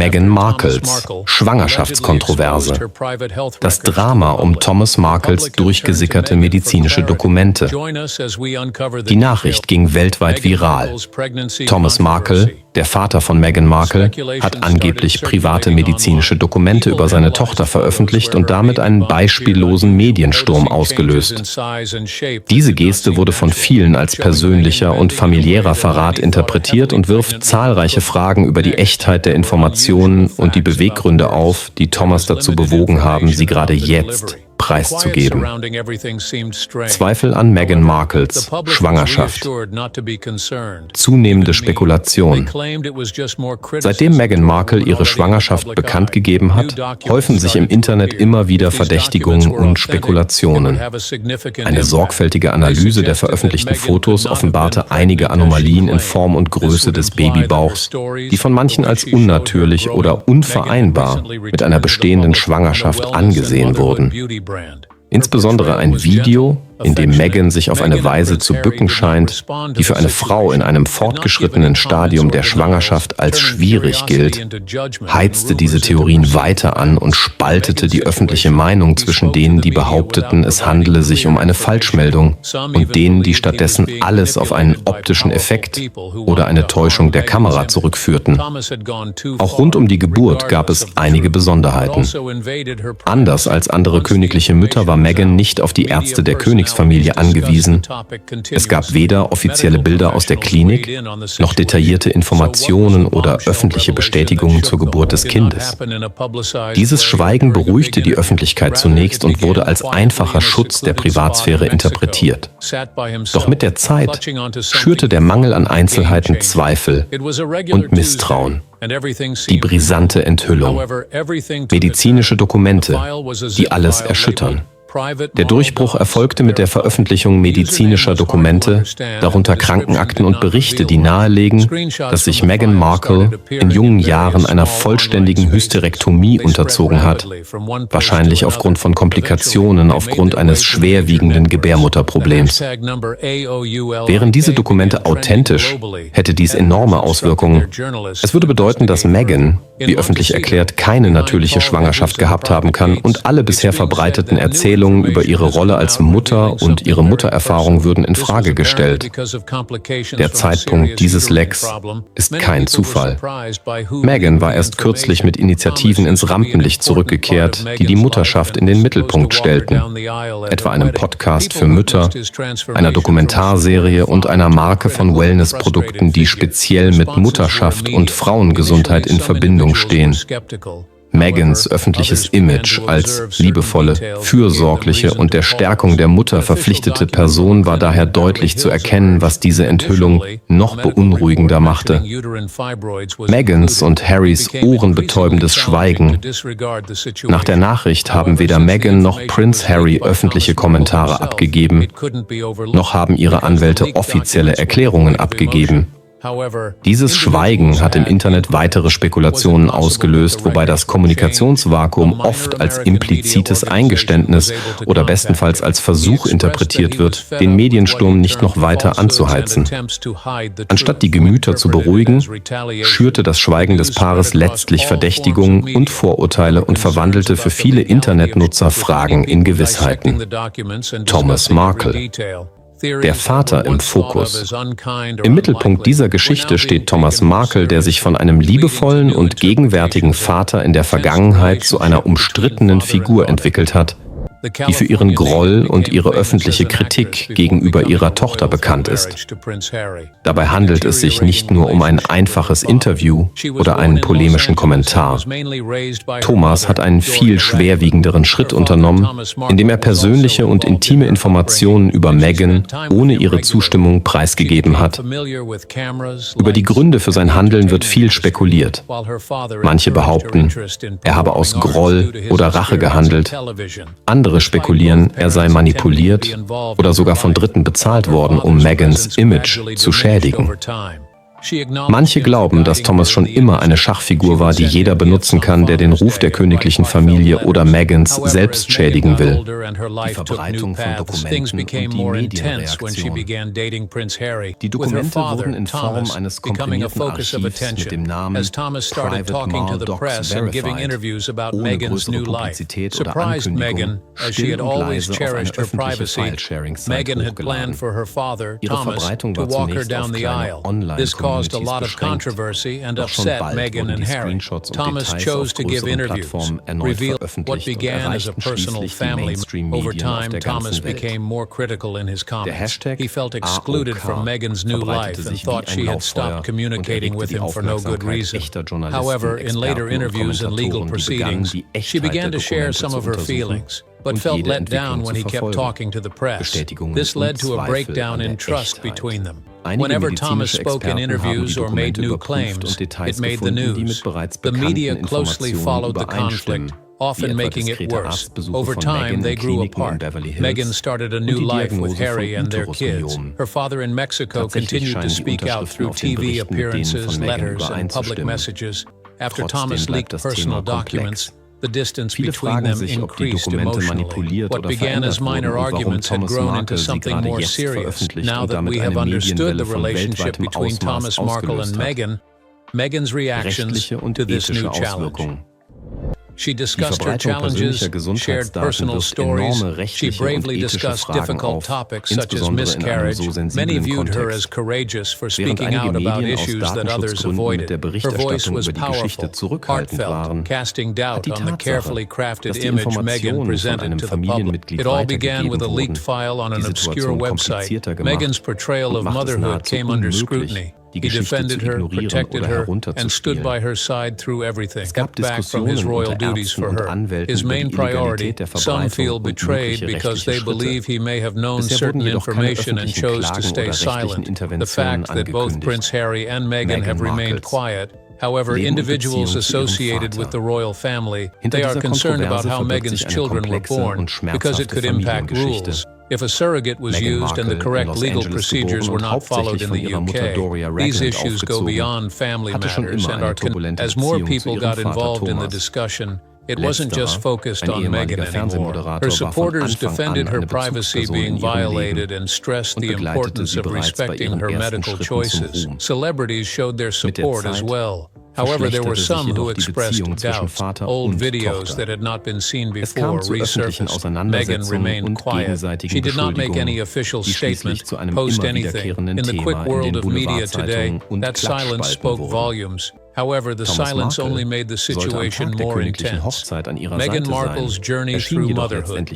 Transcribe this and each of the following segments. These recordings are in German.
Meghan Markles Schwangerschaftskontroverse. Das Drama um Thomas Markles durchgesickerte medizinische Dokumente. Die Nachricht ging weltweit viral. Thomas Markle, der Vater von Meghan Markle, hat angeblich private medizinische Dokumente über seine Tochter veröffentlicht und damit einen beispiellosen Mediensturm ausgelöst. Diese Geste wurde von vielen als persönlicher und familiärer Verrat interpretiert und wirft zahlreiche Fragen über die Echtheit der Informationen und die Beweggründe auf, die Thomas dazu bewogen haben, sie gerade jetzt preiszugeben. Zweifel an Meghan Markles Schwangerschaft. Zunehmende Spekulation. Seitdem Meghan Markle ihre Schwangerschaft bekannt gegeben hat, häufen sich im Internet immer wieder Verdächtigungen und Spekulationen. Eine sorgfältige Analyse der veröffentlichten Fotos offenbarte einige Anomalien in Form und Größe des Babybauchs, die von manchen als unnatürlich oder unvereinbar mit einer bestehenden Schwangerschaft angesehen wurden. Insbesondere ein Video, in dem Meghan sich auf eine Weise zu bücken scheint, die für eine Frau in einem fortgeschrittenen Stadium der Schwangerschaft als schwierig gilt, heizte diese Theorien weiter an und spaltete die öffentliche Meinung zwischen denen, die behaupteten, es handele sich um eine Falschmeldung, und denen, die stattdessen alles auf einen optischen Effekt oder eine Täuschung der Kamera zurückführten. Auch rund um die Geburt gab es einige Besonderheiten. Anders als andere königliche Mütter war Meghan nicht auf die Ärzte der Königsfamilie angewiesen. Es gab weder offizielle Bilder aus der Klinik, noch detaillierte Informationen oder öffentliche Bestätigungen zur Geburt des Kindes. Dieses Schweigen beruhigte die Öffentlichkeit zunächst und wurde als einfacher Schutz der Privatsphäre interpretiert. Doch mit der Zeit schürte der Mangel an Einzelheiten Zweifel und Misstrauen. Die brisante Enthüllung. Medizinische Dokumente, die alles erschüttern. Der Durchbruch erfolgte mit der Veröffentlichung medizinischer Dokumente, darunter Krankenakten und Berichte, die nahelegen, dass sich Meghan Markle in jungen Jahren einer vollständigen Hysterektomie unterzogen hat, wahrscheinlich aufgrund von Komplikationen aufgrund eines schwerwiegenden Gebärmutterproblems. Wären diese Dokumente authentisch, hätte dies enorme Auswirkungen. Es würde bedeuten, dass Meghan, wie öffentlich erklärt, keine natürliche Schwangerschaft gehabt haben kann und alle bisher verbreiteten Erzählungen über ihre Rolle als Mutter und ihre Muttererfahrung würden in Frage gestellt. Der Zeitpunkt dieses Lecks ist kein Zufall. Meghan war erst kürzlich mit Initiativen ins Rampenlicht zurückgekehrt, die die Mutterschaft in den Mittelpunkt stellten, etwa einem Podcast für Mütter, einer Dokumentarserie und einer Marke von Wellnessprodukten, die speziell mit Mutterschaft und Frauengesundheit in Verbindung stehen. Meghans öffentliches Image als liebevolle, fürsorgliche und der Stärkung der Mutter verpflichtete Person war daher deutlich zu erkennen, was diese Enthüllung noch beunruhigender machte. Meghans und Harrys ohrenbetäubendes Schweigen. Nach der Nachricht haben weder Meghan noch Prinz Harry öffentliche Kommentare abgegeben, noch haben ihre Anwälte offizielle Erklärungen abgegeben. Dieses Schweigen hat im Internet weitere Spekulationen ausgelöst, wobei das Kommunikationsvakuum oft als implizites Eingeständnis oder bestenfalls als Versuch interpretiert wird, den Mediensturm nicht noch weiter anzuheizen. Anstatt die Gemüter zu beruhigen, schürte das Schweigen des Paares letztlich Verdächtigungen und Vorurteile und verwandelte für viele Internetnutzer Fragen in Gewissheiten. Thomas Markle. Der Vater im Fokus. Im Mittelpunkt dieser Geschichte steht Thomas Markle, der sich von einem liebevollen und gegenwärtigen Vater in der Vergangenheit zu einer umstrittenen Figur entwickelt hat, die für ihren Groll und ihre öffentliche Kritik gegenüber ihrer Tochter bekannt ist. Dabei handelt es sich nicht nur um ein einfaches Interview oder einen polemischen Kommentar. Thomas hat einen viel schwerwiegenderen Schritt unternommen, indem er persönliche und intime Informationen über Meghan ohne ihre Zustimmung preisgegeben hat. Über die Gründe für sein Handeln wird viel spekuliert. Manche behaupten, er habe aus Groll oder Rache gehandelt. Andere spekulieren, er sei manipuliert oder sogar von Dritten bezahlt worden, um Meghans Image zu schädigen. Manche glauben, dass Thomas schon immer eine Schachfigur war, die jeder benutzen kann, der den Ruf der königlichen Familie oder Meghans selbst schädigen will. Die Verbreitung von Dokumenten und die Medienreaktion. Die Dokumente wurden in Form eines komprimierten Archivs mit dem Namen Private Mal Docs Verified, ohne größere Publizität oder Ankündigung, still und leise auf eine öffentliche File-Sharing-Seite hochgeladen. Ihre Verbreitung war zunächst auf kleine Online-Communities beschränkt, doch schon bald wurden die Screenshots und Details auf größeren Plattformen erneut veröffentlicht und erreichten schließlich die Mainstream-Medien auf der ganzen Welt. Der Hashtag AOK verbreitete sich wie ein Lauffeuer und erregte die Aufmerksamkeit echter Journalisten, Experten und Kommentatoren, die begannen, die Echtheit der Dokumente zu untersuchen und jede Entwicklung zu verfolgen. Bestätigungen und Zweifel an der Echtheit. Einige medizinische Experten haben die Dokumente überprüft und Details gefunden, die mit bereits bekannten Informationen übereinstimmen, often making it worse. Over time, they grew apart. Meghan started a new life with Harry and their kids. Her father in Mexico continued to speak out through TV appearances, letters, and public messages. After Thomas leaked personal documents, the distance between them increased emotionally. What began as minor arguments had grown into something more serious. Now that we have understood the relationship between Thomas Markle and Meghan, Meghan's reactions to this new challenge. She discussed her challenges, shared personal stories, she bravely discussed difficult topics such as miscarriage. Many viewed her as courageous for speaking out about issues that others avoided. Her voice was powerful, heartfelt, casting doubt on the carefully crafted image Meghan presented to the public. It all began with a leaked file on an obscure website. Meghan's portrayal of motherhood came under scrutiny. He defended her, protected her, and stood by her side through everything. Stepped back from his royal duties for her. His main priority, some feel betrayed because they believe he may have known certain information and chose to stay silent. The fact that both Prince Harry and Meghan have remained quiet. However, individuals associated with the royal family, they are concerned about how Meghan's children were born because it could impact rules. If a surrogate was used and the correct legal procedures were not followed in the UK, these issues go beyond family matters and are as more people got involved in the discussion, it wasn't just focused on Meghan anymore. Her supporters defended her privacy being violated and stressed the importance of respecting her medical choices. Celebrities showed their support as well. However, there were some who expressed doubts. Old videos that had not been seen before resurfaced. Meghan remained quiet. She did not make any official statement, post anything. In the quick world of media today, that silence spoke volumes. However, the silence only made the situation more intense. Meghan Markle's journey through motherhood.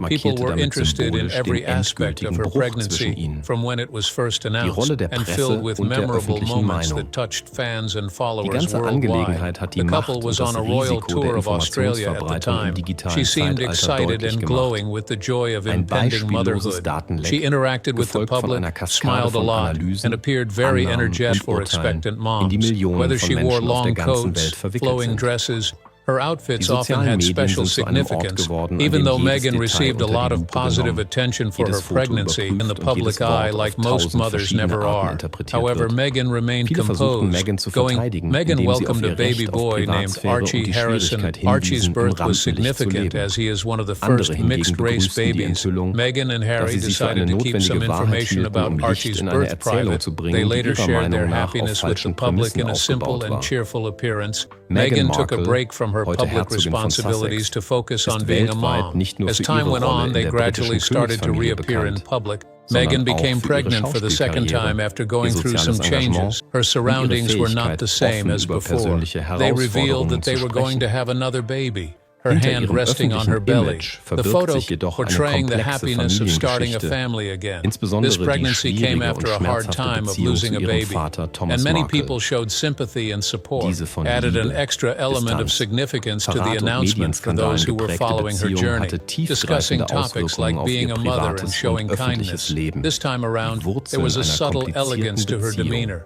People were interested in every aspect of her pregnancy, from when it was first announced, and filled with memorable moments that touched fans and followers worldwide. The couple was on a royal tour of Australia at the time. She seemed excited and glowing with the joy of impending motherhood. She interacted with the public, smiled a lot, and appeared very energetic for expectant moms. Whether she wore long coats, flowing dresses, her outfits often had special significance. Even though Meghan received a lot of positive attention for her pregnancy in the public eye, like most mothers never are. However, Meghan remained composed. Meghan welcomed a baby boy named Archie Harrison. Archie's birth was significant as he is one of the first mixed-race babies. Meghan and Harry decided to keep some information about Archie's birth private. They later shared their happiness with the public in a simple and cheerful appearance. Meghan took a break from her public responsibilities to focus on being a mom. As time went on, they gradually started to reappear in public. Meghan became pregnant for the second time after going through some changes. Her surroundings were not the same as before. They revealed that they were going to have another baby. Her hand resting on her belly, the photo portraying the happiness of starting a family again. This pregnancy came after a hard time of losing a baby, and many people showed sympathy and support, added an extra element of significance to the announcement for those who were following her journey, discussing topics like being a mother and showing kindness. This time around, there was a subtle elegance to her demeanor.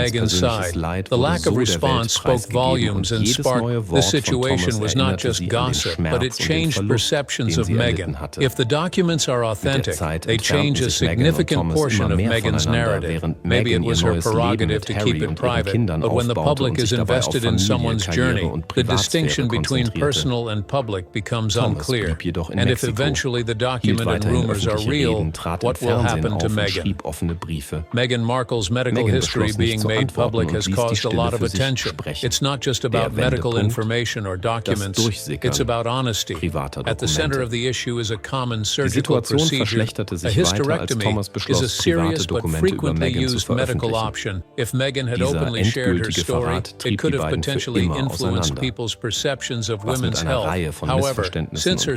Meghan's side. The lack of response spoke volumes and sparked. The situation was not just gossip, but it changed perceptions of Meghan. If the documents are authentic, they change a significant portion of Meghan's narrative. Maybe it was her prerogative to keep it private, but when the public is invested in someone's journey, the distinction between personal and public becomes unclear. And if eventually the document and rumors are real, what will happen to Meghan? Meghan Markle's medical history being made public has caused a lot of attention. It's not just about medical information or documents, it's about honesty. At the center of the issue is a common surgical procedure. A hysterectomy is a serious but frequently used medical option. If Meghan had openly shared her story, it could have potentially influenced people's perceptions of women's health. However, since her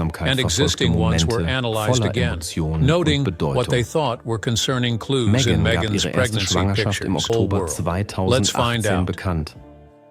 Aufmerksamkeit and verfolgte existing ones were Momente analyzed voller again, Emotionen und noting what they Bedeutung. thought were concerning clues in Meghan gab Meghans' ihre erste pregnancy Schwangerschaft im pictures. Whole Oktober world. Let's find 2018 out. bekannt,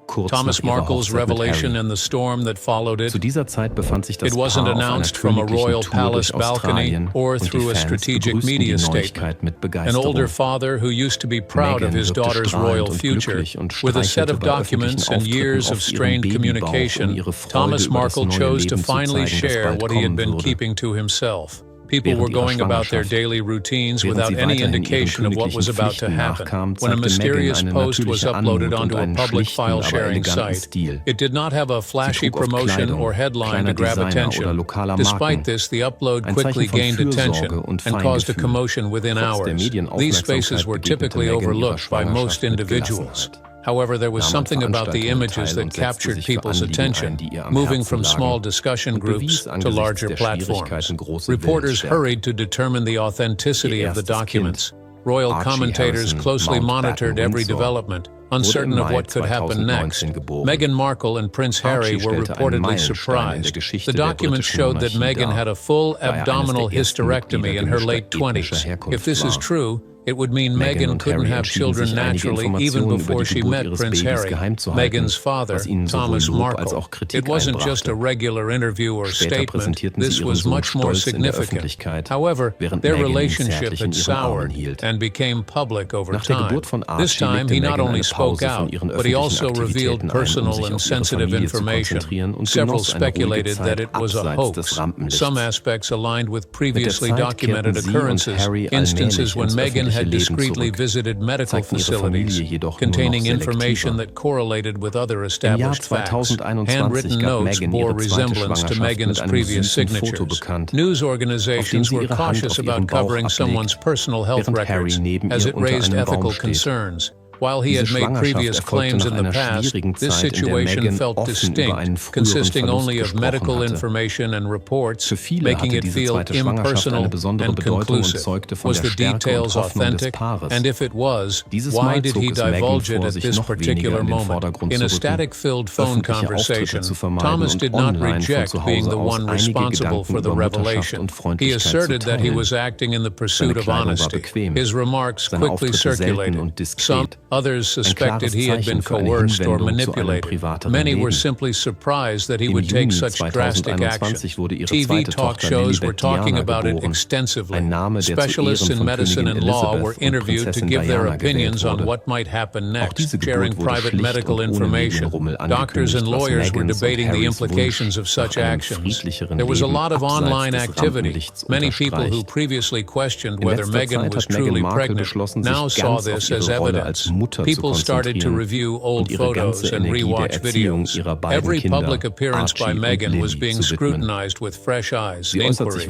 kurz Thomas nach ihrer Markle's Hochzeit mit revelation Harry. and the storm that followed it. Zu dieser Zeit befand sich das It wasn't Paar auf einer announced from a königlichen royal Tour palace durch balcony Australien or und die through a Fans strategic begrüßten media die statement. Neuigkeit mit An Begeisterung. older father who used to be proud of Meghan his wirkte daughter's strahlend royal und future, glücklich und with a set streichelte of bei documents öffentlichen and Auftritten years of oft ihren strained Babybauch, communication, ihre Freude Thomas über das Markle neue chose to Leben zu finally zeigen, das share bald what he had kommen been würde. keeping to himself. People were going about their daily routines without any indication of what was about to happen. When a mysterious post was uploaded onto a public file-sharing site, it did not have a flashy promotion or headline to grab attention. Despite this, the upload quickly gained attention and caused a commotion within hours. These spaces were typically overlooked by most individuals. However, there was something about the images that captured people's attention, moving from small discussion groups to larger platforms. Reporters hurried to determine the authenticity of the documents. Royal commentators closely monitored every development, uncertain of what could happen next. Meghan Markle and Prince Harry were reportedly surprised. The documents showed that Meghan had a full abdominal hysterectomy in her late 20s. If this is true, it would mean Meghan couldn't have children naturally even before she met Prince Harry, Meghan's father, Thomas Markle. It wasn't just a regular interview or statement, this was much more significant. However, their relationship had soured and became public over time. This time, he not only spoke out, but he also revealed personal and sensitive information. Several speculated that it was a hoax. Some aspects aligned with previously documented occurrences, instances when Meghan had discreetly visited medical facilities containing information that correlated with other established facts. Handwritten notes bore resemblance to Meghan's previous signatures. News organizations were cautious about covering someone's personal health records as it raised ethical concerns. While he had made previous claims in the past, this situation felt distinct, consisting only of medical information and reports, making it feel impersonal and conclusive. Was the details authentic? And if it was, why did he divulge it at this particular moment? In a static-filled phone conversation, Thomas did not reject being the one responsible for the revelation. He asserted that he was acting in the pursuit of honesty. His remarks quickly circulated. Some others suspected he had been coerced or manipulated. Many were simply surprised that he would take such drastic action. TV talk shows were talking about it extensively. Specialists in medicine and law were interviewed to give their opinions on what might happen next, sharing private medical information. Doctors and lawyers were debating the implications of such actions. There was a lot of online activity. Many people who previously questioned whether Meghan was truly pregnant now saw this as evidence. People started to review old photos and rewatch videos. Every public appearance by Meghan was being scrutinized with fresh eyes and inquiries.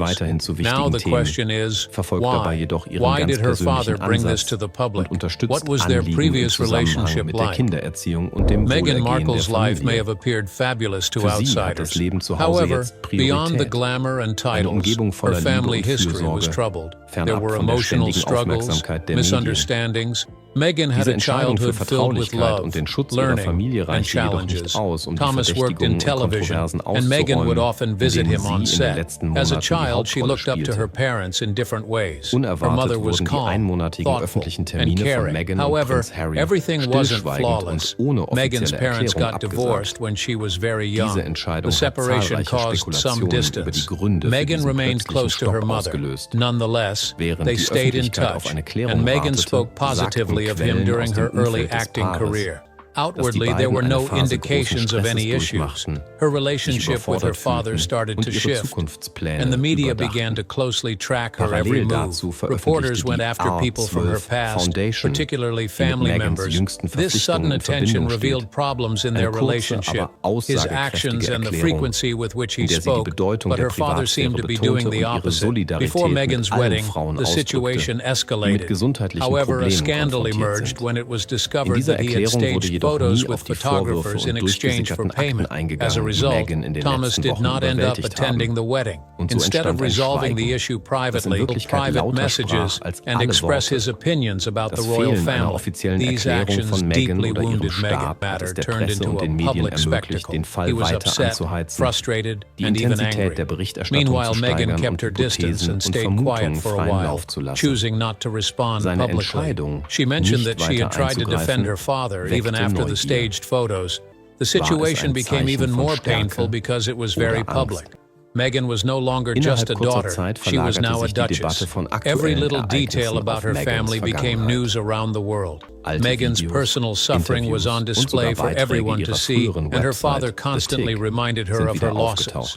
Now the question is, why? Why did her father bring this to the public? What was their previous relationship like? Meghan Markle's life may have appeared fabulous to outsiders. However, beyond the glamour and titles, her family history was troubled. There were emotional struggles, misunderstandings. Meghan had a childhood filled with love, learning, and challenges. Thomas worked in television, and Meghan would often visit him on set. As a child, she looked up to her parents in different ways. Her mother was calm, thoughtful, and caring. However, everything wasn't flawless. Meghan's parents got divorced when she was very young. The separation caused some distance. Meghan remained close to her mother. Nonetheless, they stayed in touch, and Meghan spoke positively of him during her early acting career. Outwardly, there were no indications of any issues. Her relationship with her father started to shift, and the media began to closely track her every move. Reporters went after people from her past, particularly family members. This sudden attention revealed problems in their relationship, his actions and the frequency with which he spoke, but her father seemed to be doing the opposite. Before Meghan's wedding, the situation escalated. However, a scandal emerged when it was discovered that he had staged photos with photographers in exchange for payment. As a result, Thomas did not end up attending the wedding. Instead of resolving the issue privately, private messages and express his opinions about the royal family. These actions deeply wounded Meghan. Matter turned into a public spectacle. He was upset, frustrated, and even angry. Meanwhile, Meghan kept her distance and stayed quiet for a while, choosing not to respond publicly. She mentioned that she had tried to defend her father even after the staged photos. The situation became even more painful because it was very public. Meghan was no longer just a daughter, she was now a duchess. Every little detail about her family became news around the world. Meghan's personal suffering was on display for everyone to see, and her father constantly reminded her of her losses.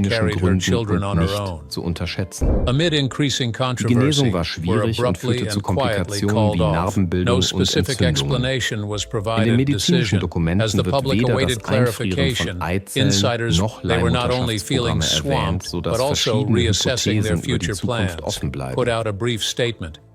medizinischen Gründen und nicht zu unterschätzen. Die Genesung war schwierig und führte zu Komplikationen wie Narbenbildung und Entzündungen. In den medizinischen Dokumenten wird weder das Einfrieren von Eizellen noch Leihmutterschaftsprogramme erwähnt, sodass verschiedene Hypothesen über die Zukunft offen bleiben.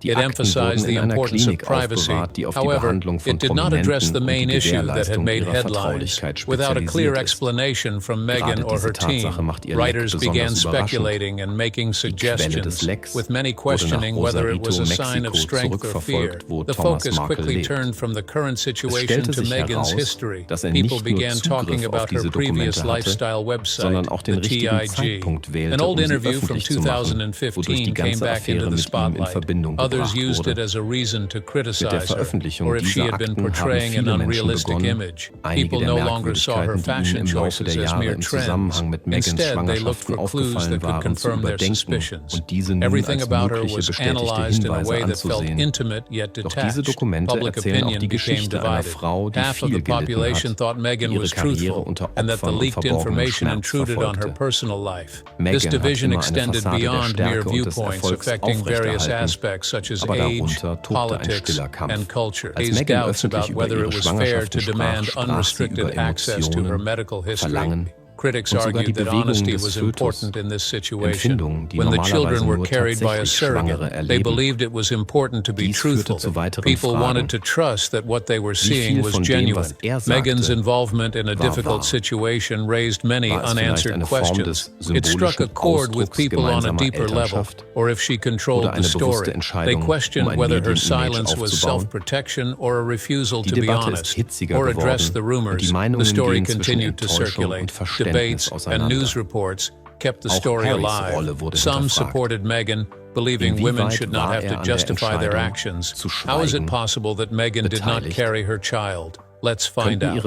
Die Akten wurden in einer Klinik aufbewahrt, die auf die Behandlung von Prominenten und die Gewährleistung ihrer Vertraulichkeit spezialisiert clear explanation from Meghan or her team, writers began speculating and making suggestions, with many questioning whether it was a sign of strength or fear. The focus quickly turned from the current situation to Meghan's history. People began talking about her previous lifestyle website, the TIG. An old interview from 2015 came back into the spotlight. Others used it as a reason to criticize her, or if she had been portraying an unrealistic image. People no longer saw her fashion choices as mere trends. Instead, they looked for clues that could confirm their suspicions. Everything about her was analyzed in a way that felt intimate yet detached. Public opinion became divided. Half of the population thought Meghan was truthful and that the leaked information intruded on her personal life. This division extended beyond mere viewpoints affecting various aspects such as age, politics, and culture. Raised doubts about whether it was fair to demand unrestricted access to her medical history. Critics argued that honesty was important in this situation. When the children were carried by a surrogate, they believed it was important to be truthful. People wanted to trust that what they were seeing was genuine. Meghan's involvement in a difficult situation raised many unanswered questions. It struck a chord with people on a deeper level, or if she controlled the story. They questioned whether her silence was self-protection or a refusal to be honest, or address the rumors. The story continued to circulate. Debates and news reports kept the story alive. Some supported Meghan, believing women should not have to justify their actions. How is it possible that Meghan did not carry her child? Let's find out.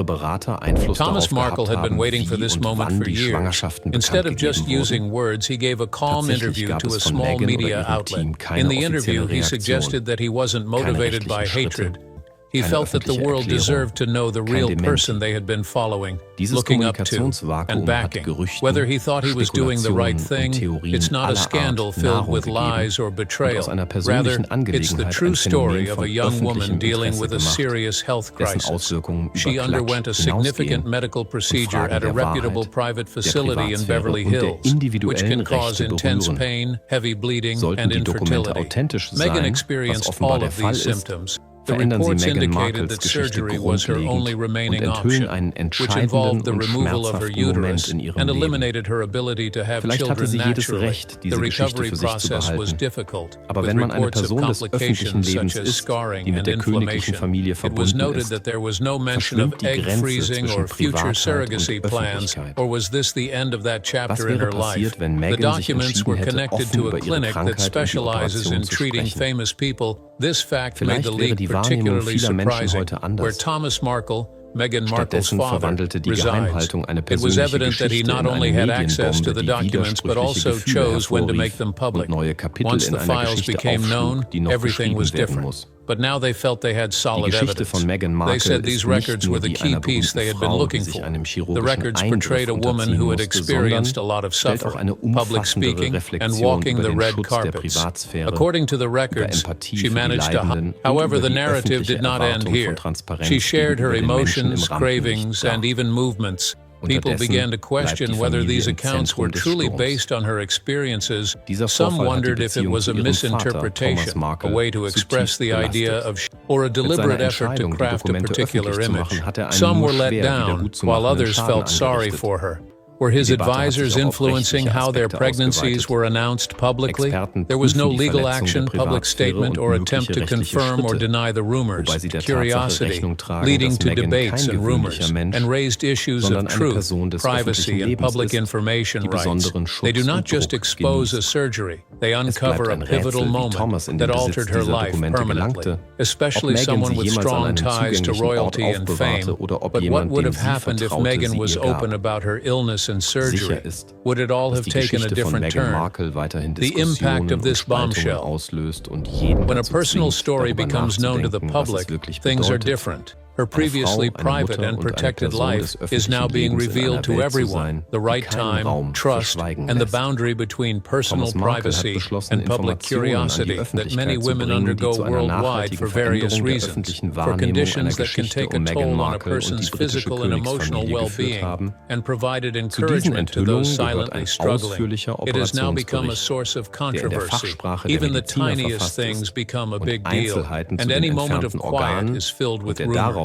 Thomas Markle had been waiting for this moment for years. Instead of just using words, he gave a calm interview to a small media outlet. In the interview, he suggested that he wasn't motivated by hatred. He felt that the world deserved to know the real person they had been following, looking up to, and backing. Whether he thought he was doing the right thing, it's not a scandal filled with lies or betrayal. Rather, it's the true story of a young woman dealing with a serious health crisis. She underwent a significant medical procedure at a reputable private facility in Beverly Hills, which can cause intense pain, heavy bleeding, and infertility. Meghan experienced all of these symptoms. The reports indicated that surgery was her only remaining option, which involved the removal of her uterus and eliminated her ability to have children naturally. The recovery process was difficult, with reports of complications such as scarring and inflammation. It was noted that there was no mention of egg freezing or future surrogacy plans, or was this the end of that chapter in her life? The documents were connected to a clinic that specializes in treating famous people. This fact made the leak particularly surprising, where Thomas Markle, Meghan Markle's father, resides. It was evident that he not only had access to the documents but also chose when to make them public. Once the files became known, everything was different. But now they felt they had solid evidence. They said these records were the key piece they had been looking for. The records portrayed a woman who had experienced a lot of suffering, public speaking, and walking the red carpets. According to the records, she managed to hide. However, the narrative did not end here. She shared her emotions, cravings, and even movements. People began to question whether these accounts were truly based on her experiences. Some wondered if it was a misinterpretation, a way to express the idea of or a deliberate effort to craft a particular image. Some were let down, while others felt sorry for her. Were his advisors influencing how their pregnancies were announced publicly? There was no legal action, public statement, or attempt to confirm or deny the rumors. Curiosity, leading to debates and rumors, and raised issues of truth, privacy, and public information rights. They do not just expose a surgery, they uncover a pivotal moment that altered her life permanently, especially someone with strong ties to royalty and fame. But what would have happened if Meghan was open about her illness and surgery? Would it all have taken a different turn? The impact of this bombshell. When a personal story becomes known to the public, things are different. Her previously private and protected life is now being revealed to everyone. The right time, trust, and the boundary between personal privacy and public curiosity that many women undergo worldwide for various reasons, for conditions that can take a toll on a person's physical and emotional well-being, and provided encouragement to those silently struggling. It has now become a source of controversy. Even the tiniest things become a big deal, and any moment of quiet is filled with rumors.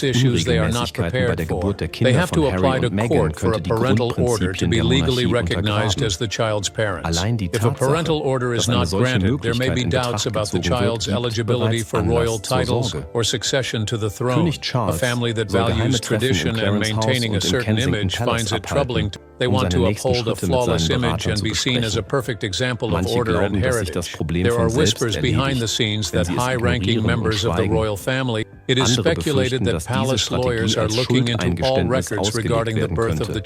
auf Unregelmäßigkeiten bei der Geburt der Kinder von Harry und Meghan könnte die Grundprinzipien der Monarchie untergraben. Allein die Tatsache, dass eine solche Möglichkeit in Betracht gezogen wird, bereits Anlass zur Sorge. König Charles soll geheime Treffen in Clarence House und im Kensington Palace abhalten, seine nächsten Schritte mit seinen Beratern zu besprechen. Manche glauben, dass sich das Problem von selbst erledigt, wenn sie es ignorieren und schweigen. Andere befürchten, dass diese Strategie als Schuldeingeständnis ausgelegt werden könnte.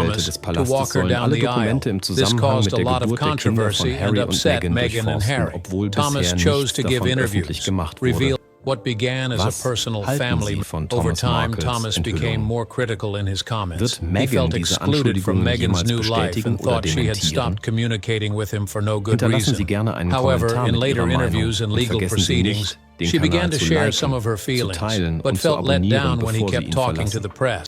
Anwälte des Palastes sollen alle Dokumente im Zusammenhang mit der Geburt der Kinder von Harry und Meghan durchforsten, obwohl bisher nichts davon öffentlich gemacht wurde. What began as a personal family, over time Thomas became more critical in his comments. He felt excluded from Meghan's new life and thought she had stopped communicating with him for no good reason. However, in later interviews and legal proceedings, she began to share some of her feelings, but felt let down when he kept talking to the press.